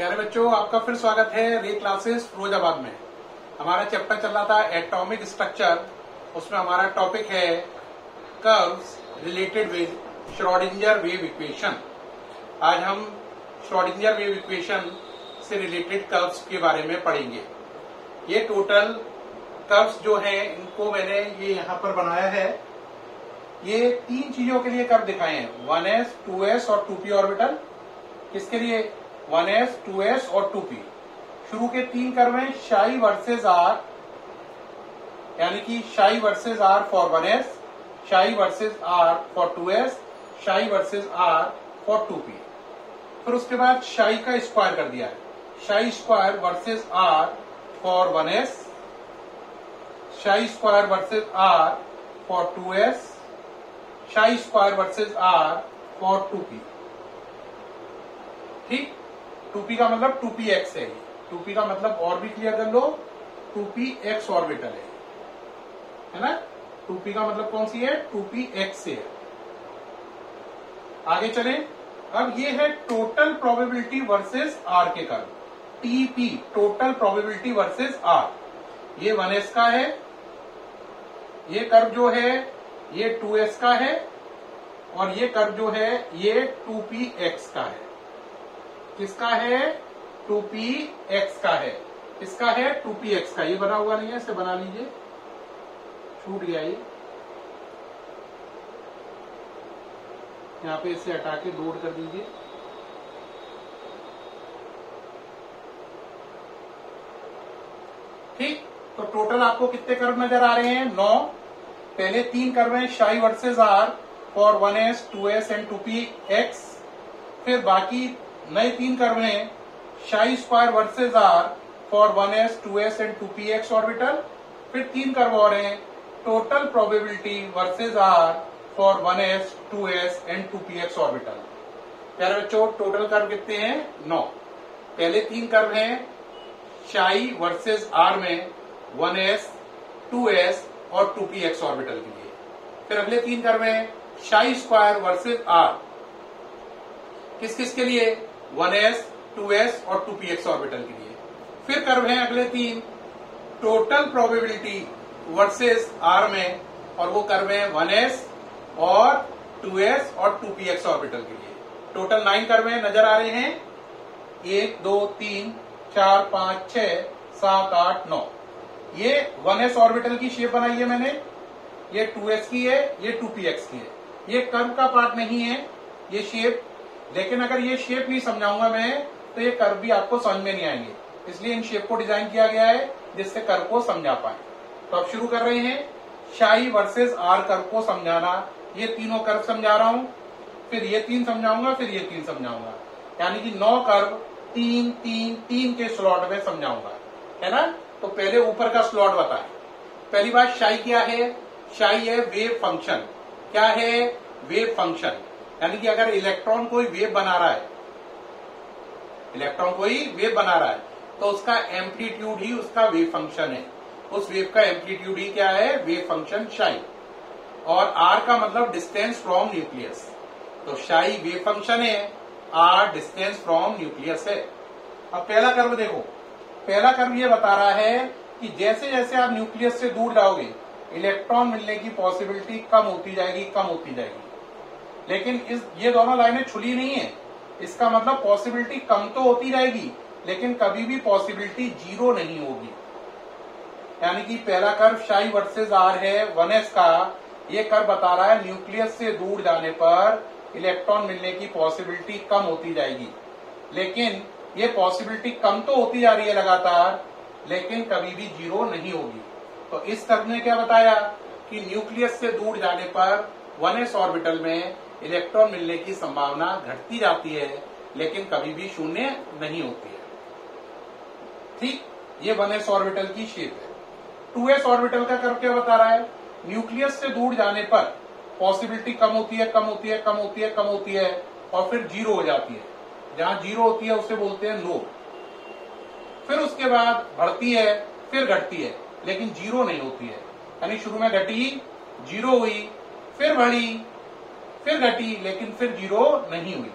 प्यारे बच्चों, आपका फिर स्वागत है रे क्लासेस फिरोजाबाद में। हमारा चैप्टर चल रहा था एटॉमिक स्ट्रक्चर। उसमें हमारा टॉपिक है curves related with Schrodinger wave equation. आज हम श्रोडिंगर वेव इक्वेशन से रिलेटेड कर्व्स के बारे में पढ़ेंगे। ये टोटल कर्व्स जो हैं इनको मैंने ये यहाँ पर बनाया है। ये तीन चीजों के लिए कर्व दिखाए हैं, 1s, 2s और 2p ऑर्बिटल। किसके लिए? 1s, 2s और 2p। शुरू के तीन कर्व हैं शाई वर्सेस आर, यानी कि शाई वर्सेस आर फॉर 1s, शाई वर्सेस आर फॉर 2s, शाई वर्सेस आर फॉर 2p। फिर उसके बाद शाई का स्क्वायर कर दिया है, शाई square versus R for 1s, शाई square versus R for 2s, शाई square versus R for 2p। ठीक, 2p का मतलब 2px है। 2p का मतलब और भी क्लियर कर लो, 2px ऑर्बिटल है ना। 2p का मतलब कौन सी है? 2px से है। आगे चले। अब ये है टोटल प्रोबेबिलिटी वर्सेस आर के curve, TP, total probability versus R. ये 1s का है, ये कर्व जो है ये 2s का है, और ये कर्व जो है ये 2px का है। किसका है? 2px का है। इसका है 2px का। ये बना हुआ नहीं है, इसे बना लीजिए, छूट गया ये। यहां पे इसे हटा के लोड कर दीजिए। ठीक, तो टोटल आपको कितने कर्व नजर आ रहे हैं? 9। पहले तीन कर्व हैं शाई versus R for 1s, 2s and 2px। फिर बाकी नए तीन कर्व हैं psi square versus R for 1s, 2s and 2px orbital. फिर तीन कर्व और हैं total probability versus R for 1s, 2s and 2px orbital. प्यारे बच्चों, टोटल कर्व कितने हैं? 9। पहले तीन कर्व हैं शाई वर्सेस आर में 1s, 2s और 2px ऑर्बिटल के लिए। फिर अगले तीन कर्व हैं शाई स्क्वायर वर्सेस आर, किस किस के लिए? 1s, 2s और 2px ऑर्बिटल के लिए। फिर कर्व हैं अगले तीन टोटल प्रोबेबिलिटी वर्सेस आर में, और वो कर्व हैं 1s और 2s और 2px ऑर्बिटल के लिए। टोटल 9 कर्व हैं, नजर आ रहे हैं। 1, 2, 3, 4, 5, 6, 7, 8, 9। ये 1s ऑर्बिटल की शेप बनाई है मैंने, ये 2s की है, ये 2px की है। ये कर्व का पार्ट नहीं है ये शेप, लेकिन अगर ये शेप नहीं समझाऊंगा मैं तो ये कर्व भी आपको समझ में नहीं आएंगे। इसलिए इन शेप को डिजाइन किया गया है जिससे कर्व को समझा पाए। तो अब शुरू कर रहे हैं शाई वर्सेस आर कर्व को समझाना। ये तीनों कर्व समझा रहा हूं, फिर ये तीन समझाऊंगा, फिर ये तीन समझाऊंगा, यानी कि 9 कर्व 3, 3, 3 के स्लॉट में समझाऊंगा, है ना। तो पहले ऊपर का स्लॉट बताएं। पहली बात, शाई क्या है? शाई है वेव फंक्शन। क्या है? Wave function. यानी कि अगर इलेक्ट्रॉन कोई वेव बना रहा है, इलेक्ट्रॉन कोई वेव बना रहा है, तो उसका एम्पलीट्यूड ही उसका वेव फंक्शन है। उस वेव का एम्पलीट्यूड ही क्या है? वेव फंक्शन शाई। और आर का मतलब डिस्टेंस फ्रॉम न्यूक्लियस। तो शाई वेव फंक्शन है, आर डिस्टेंस फ्रॉम न्यूक्लियस है। अब पहला कर्व देखो। पहला कर्व ये बता रहा है कि जैसे जैसे आप न्यूक्लियस से दूर जाओगे इलेक्ट्रॉन मिलने की पॉसिबिलिटी कम होती जाएगी, कम होती जाएगी। लेकिन ये दोनों लाइनें छुली नहीं है। इसका मतलब पॉसिबिलिटी कम तो होती जाएगी, लेकिन कभी भी पॉसिबिलिटी 0 नहीं होगी। यानी कि पहला कर्व शाई वर्सेस आर है 1s का। ये कर्व बता रहा है न्यूक्लियस से दूर जाने पर इलेक्ट्रॉन मिलने की पॉसिबिलिटी कम होती जाएगी, लेकिन ये पॉसिबिलिटी कम तो होती जा रही है लगातार, लेकिन कभी भी 0 नहीं होगी। तो इस कर्व ने क्या बताया कि न्यूक्लियस से दूर जाने पर 1s ऑर्बिटल में इलेक्ट्रॉन मिलने की संभावना घटती जाती है, लेकिन कभी भी शून्य नहीं होती है। ठीक, ये 1s ऑर्बिटल की शेप है। 2s ऑर्बिटल का कर्व क्या बता रहा है? न्यूक्लियस से दूर जाने पर पॉसिबिलिटी कम होती है, कम होती है, कम होती है, कम होती है, और फिर 0 हो जाती है। जहां 0 होती है उसे बोलते हैं लो। फिर उसके बाद बढ़ती है, फिर घटती है, लेकिन 0 नहीं होती है। यानी शुरू में घटी, 0 हुई, फिर बढ़ी, फिर घटी, लेकिन फिर 0 नहीं हुई।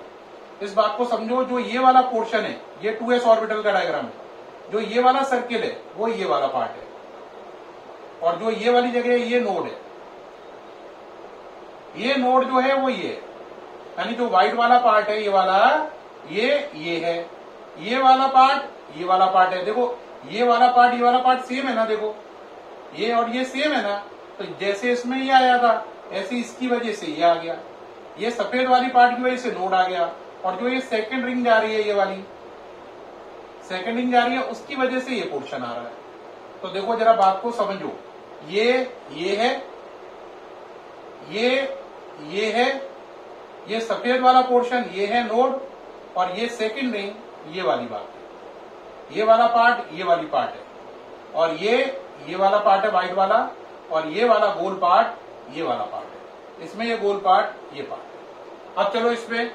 इस बात को समझो, जो ये वाला पोर्शन है ये 2s ऑर्बिटल का डायग्राम है, जो ये वाला सर्किल है वो ये वाला पार्ट है, और जो ये वाली जगह है ये नोड है। ये नोड जो है वो ये है, यानी जो व्हाइट वाला पार्ट है ये वाला, ये है, ये वाला पार्ट ये वाला पार्ट है। देखो ये वाला पार्ट सेम है ना, देखो ये और ये सेम है ना, तो जैसे इसमें ये आया था ऐसे इसकी वजह से ये आ गया, ये सफेद वाली पार्ट की वजह से नोड आ गया, और जो ये सेकंड रिंग जा रही है, ये वाली सेकंड रिंग जा रही है, उसकी वजह से ये पोर्शन आ रहा है। तो देखो जरा बात को समझो, ये है, ये है, ये सफेद वाला पोर्शन ये है नोड, और ये सेकंड रिंग ये वाली बात है, ये वाला पार्ट ये वाली पार्ट है, और ये वाला पार्ट है व्हाइट वाला, और ये वाला गोल पार्ट ये वाला पार्ट है, इसमें ये गोल पार्ट ये पार्ट है। अब चलो इसमें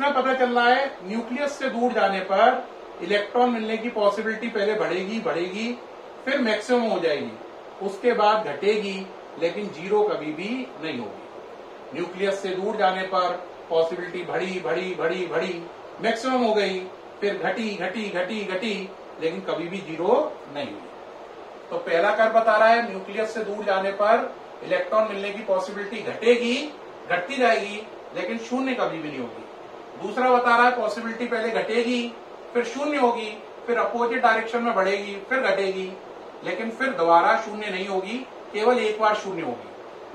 पता चल रहा है न्यूक्लियस से दूर जाने पर इलेक्ट्रॉन मिलने की पॉसिबिलिटी पहले बढ़ेगी, फिर मैक्सिमम हो जाएगी, उसके बाद घटेगी, लेकिन जीरो कभी भी नहीं होगी। न्यूक्लियस से दूर जाने पर पॉसिबिलिटी बढ़ी, मैक्सिमम हो गई, फिर घटी, लेकिन कभी भी जीरो नहीं हुई। तो पहला कर्व बता रहा है न्यूक्लियस से दूर जाने पर इलेक्ट्रॉन मिलने की पॉसिबिलिटी घटती जाएगी, लेकिन शून्य कभी भी नहीं होगी। दूसरा बता रहा है पॉसिबिलिटी पहले घटेगी, फिर शून्य होगी, फिर अपोजिट डायरेक्शन में बढ़ेगी, फिर घटेगी, लेकिन फिर दोबारा शून्य नहीं होगी, केवल एक बार शून्य होगी।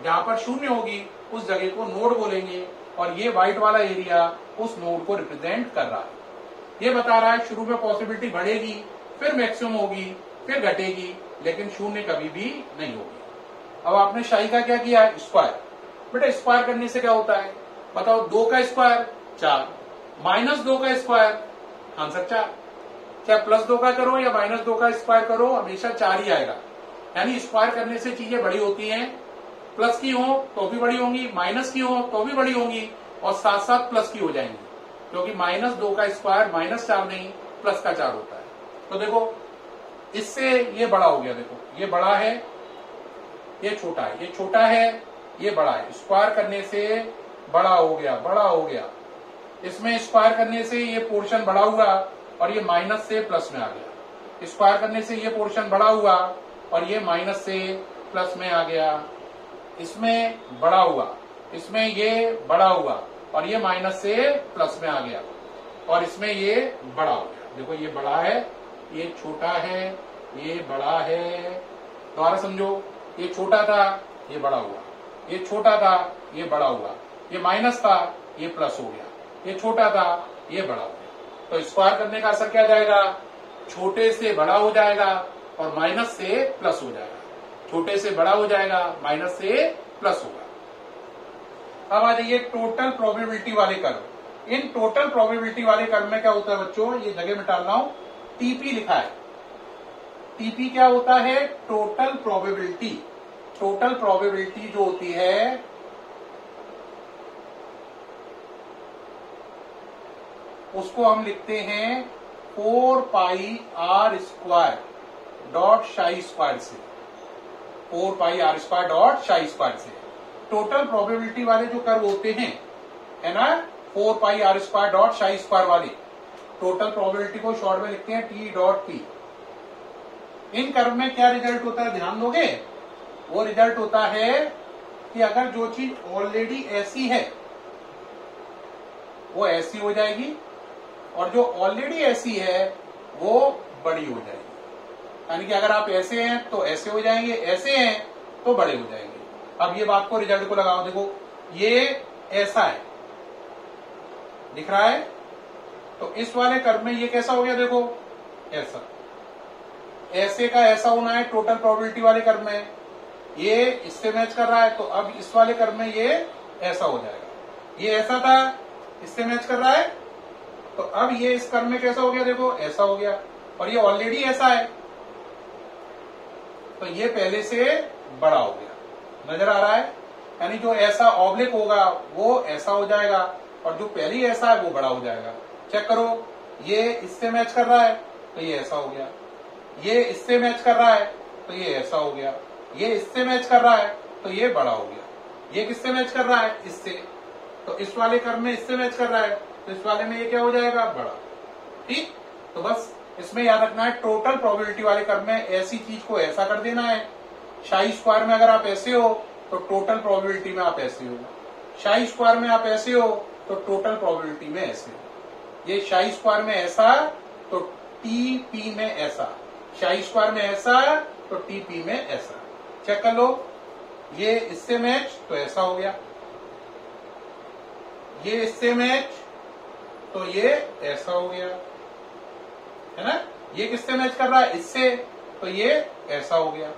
जहां पर शून्य होगी उस जगह को नोड बोलेंगे, और ये व्हाइट वाला एरिया उस नोड को रिप्रेजेंट कर रहा है। ये बता रहा है शुरू में पॉसिबिलिटी बढ़ेगी, फिर मैक्सिमम होगी, फिर घटेगी, लेकिन शून्य कभी भी नहीं होगी। अब आपने शाही का क्या किया है, स्क्वायर। बेटा स्क्वायर करने से क्या होता है बताओ, 2 का स्क्वायर 4, -2 का स्क्वायर आंसर 4। चाहे +2 का करो या -2 का स्क्वायर करो, हमेशा 4 ही आएगा। यानी स्क्वायर करने से चीजें बड़ी होती हैं, प्लस की हो तो भी बड़ी होंगी, माइनस की हो तो भी बड़ी होंगी, और साथ साथ प्लस की हो जाएंगी, क्योंकि -2 का स्क्वायर -4 नहीं +4 होता है। तो देखो इससे ये बड़ा हो गया, देखो ये बड़ा है, ये छोटा है, ये छोटा है, ये बड़ा है। स्क्वायर करने से बड़ा हो गया, इसमें स्क्वायर करने से ये पोर्शन बड़ा हुआ और ये माइनस से प्लस में आ गया। स्क्वायर करने से ये पोर्शन बड़ा हुआ और ये माइनस से प्लस में आ गया। इसमें बड़ा हुआ, इसमें ये बड़ा हुआ और ये माइनस से प्लस में आ गया, और इसमें ये बड़ा हो गया। देखो ये बड़ा है, ये छोटा है, ये बड़ा है। दोबारा समझो, ये छोटा था, ये बड़ा हुआ, ये छोटा था, ये बड़ा हुआ, ये माइनस था, ये प्लस हो गया, ये छोटा था, ये बड़ा हो गया। तो स्क्वायर करने का असर क्या जाएगा, छोटे से बड़ा हो जाएगा और माइनस से प्लस हो जाएगा, छोटे से बड़ा हो जाएगा, माइनस से प्लस होगा। अब आ जाइए टोटल प्रोबेबिलिटी वाले कर्व। इन टोटल प्रोबेबिलिटी वाले कर्व में क्या होता है बच्चों, ये जगह में डाल रहा हूं, टीपी लिखा है। टीपी क्या होता है, टोटल प्रोबेबिलिटी। टोटल प्रोबेबिलिटी जो होती है उसको हम लिखते हैं 4πr² डॉट शाई स्क्वायर से, 4πr² डॉट शाई स्क्वायर से। टोटल प्रोबेबिलिटी वाले जो कर्व होते हैं, है ना, 4πr² डॉट शाई स्क्वायर वाले, टोटल प्रोबेबिलिटी को शॉर्ट में लिखते हैं T.P। इन कर्व में क्या रिजल्ट होता है ध्यान दोगे, वो रिजल्ट होता है कि अगर जो चीज ऑलरेडी ऐसी है वो ऐसी हो जाएगी, और जो ऑलरेडी ऐसी है वो बड़ी हो जाएगी। यानी कि अगर आप ऐसे हैं तो ऐसे हो जाएंगे, ऐसे हैं तो बड़े हो जाएंगे। अब ये बात को रिजल्ट को लगाओ, देखो ये ऐसा है, दिख रहा है, तो इस वाले कर्व में ये कैसा हो गया, देखो ऐसा, ऐसे का ऐसा होना है टोटल प्रोबेबिलिटी वाले कर्व में, ये इससे मैच कर रहा है, तो अब इस वाले कर्व में ये ऐसा हो जाएगा। ये ऐसा था, इससे मैच कर रहा है, तो अब ये इस कर्व में कैसा हो गया, देखो ऐसा हो गया, और ये ऑलरेडी ऐसा है, तो ये पहले से बड़ा हो गया, नजर आ रहा है। यानी जो ऐसा ऑब्लिक होगा वो ऐसा हो जाएगा, और जो पहले ही ऐसा है वो बड़ा हो जाएगा। चेक करो, ये इससे मैच कर रहा है तो ये ऐसा हो गया, ये इससे मैच कर रहा है तो ये ऐसा हो गया, ये इससे मैच कर रहा है तो ये बड़ा हो गया, ये किससे मैच कर रहा है, इससे, तो इस वाले कर्व में इससे मैच कर रहा है तो इस वाले में ये क्या हो जाएगा, बड़ा। ठीक, तो बस इसमें याद रखना है टोटल प्रोबेबिलिटी वाले कर्व में ऐसी चीज को ऐसा कर देना है। शाई स्क्वायर में अगर आप ऐसे हो तो टोटल प्रोबेबिलिटी में आप ऐसे हो, शाई स्क्वायर में आप ऐसे हो तो टोटल प्रोबेबिलिटी में ऐसे हो। ये शाई स्क्वायर में ऐसा तो टीपी में ऐसा, शाई स्क्वायर में ऐसा तो टीपी में ऐसा। चेक कर लो, ये इससे मैच तो ऐसा हो गया, ये इससे मैच तो ये ऐसा हो गया, है ना। ये किससे मैच कर रहा है, इससे, तो ये ऐसा हो गया।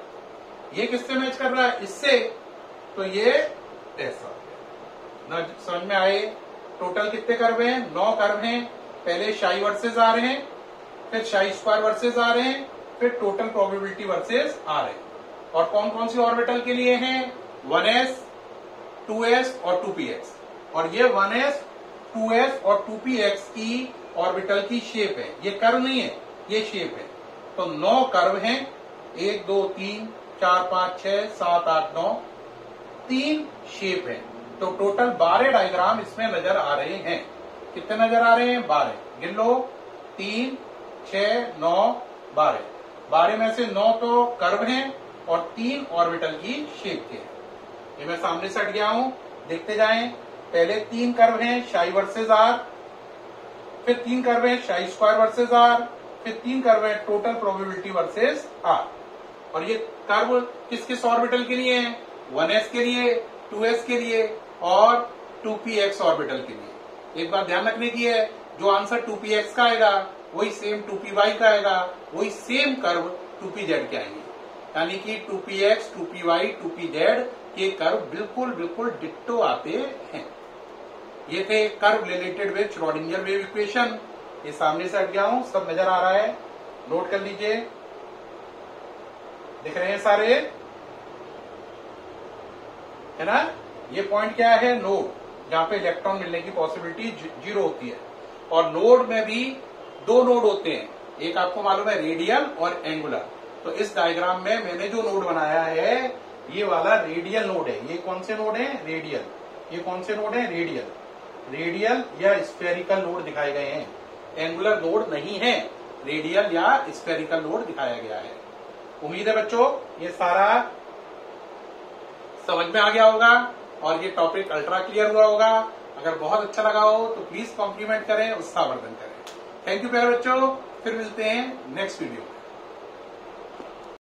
ये किससे मैच कर रहा है, इससे, तो ये ऐसा हो गया। ना समझ में आए। टोटल कितने कर्व हैं, 9 कर्व हैं। पहले शाई वर्सेस आ रहे हैं, फिर शाई स्क्वायर वर्सेस आ रहे हैं, फिर टोटल प्रोबेबिलिटी वर्सेस आ रहे हैं। और कौन कौन सी ऑर्बिटल के लिए हैं, 1s, 2s और 2px। और ये 1s, 2s और 2px की ऑर्बिटल की शेप है, ये कर्व नहीं है, ये शेप है। तो 9 कर्व हैं, 1 2 3 4 5 6 7 8 9, 3 शेप है। तो टोटल 12 डायग्राम इसमें नजर आ रहे हैं। कितने नजर आ रहे हैं, 12। गिन लो, 3 6 9 12। 12 में से 9 तो कर्व हैं और 3 ऑर्बिटल की शेप के हैं। ये मैं सामने से हट गया हूं, देखते जाएं। पहले 3 कर्व हैं शाई वर्सेस आर, फिर 3 कर्व हैं शाई स्क्वायर वर्सेस आर, फिर 3 कर्व हैं टोटल प्रोबेबिलिटी वर्सेस आर। और ये कर्व किस किस ऑर्बिटल के लिए हैं, 1s के लिए, 2s के लिए और 2px ऑर्बिटल के लिए। एक बात ध्यान रखने की है, जो आंसर 2px का आएगा वही सेम 2py का आएगा, वही सेम कर्व 2pz के आएंगे। यानी कि 2px, 2py, 2pz के कर्व बिल्कुल बिल्कुल डिट्टो आते हैं। ये थे curve related with Schrodinger wave equation. ये सामने से हट गया हूं, सब नजर आ रहा है, नोट कर लीजिए। दिख रहे हैं सारे, है ना। ये पॉइंट क्या है, नोड, जहां पे इलेक्ट्रॉन मिलने की पॉसिबिलिटी 0 होती है। और नोड में भी 2 नोड होते हैं, एक आपको मालूम है रेडियल और एंगुलर। तो इस डायग्राम में मैंने जो नोड बनाया है ये वाला रेडियल नोड है। ये कौन से नोड है, रेडियल। ये कौन से नोड है, रेडियल। रेडियल या स्फेरिकल नोड दिखाए गए हैं, एंगुलर नोड नहीं है, रेडियल या स्फेरिकल नोड दिखाया गया है। उम्मीद है बच्चों ये सारा समझ में आ गया होगा और ये टॉपिक अल्ट्रा क्लियर हुआ होगा। अगर बहुत अच्छा लगा हो तो प्लीज कॉम्प्लीमेंट करें, उत्साहवर्धन करें। थैंक यू प्यारे बच्चों, फिर मिलते हैं नेक्स्ट वीडियो।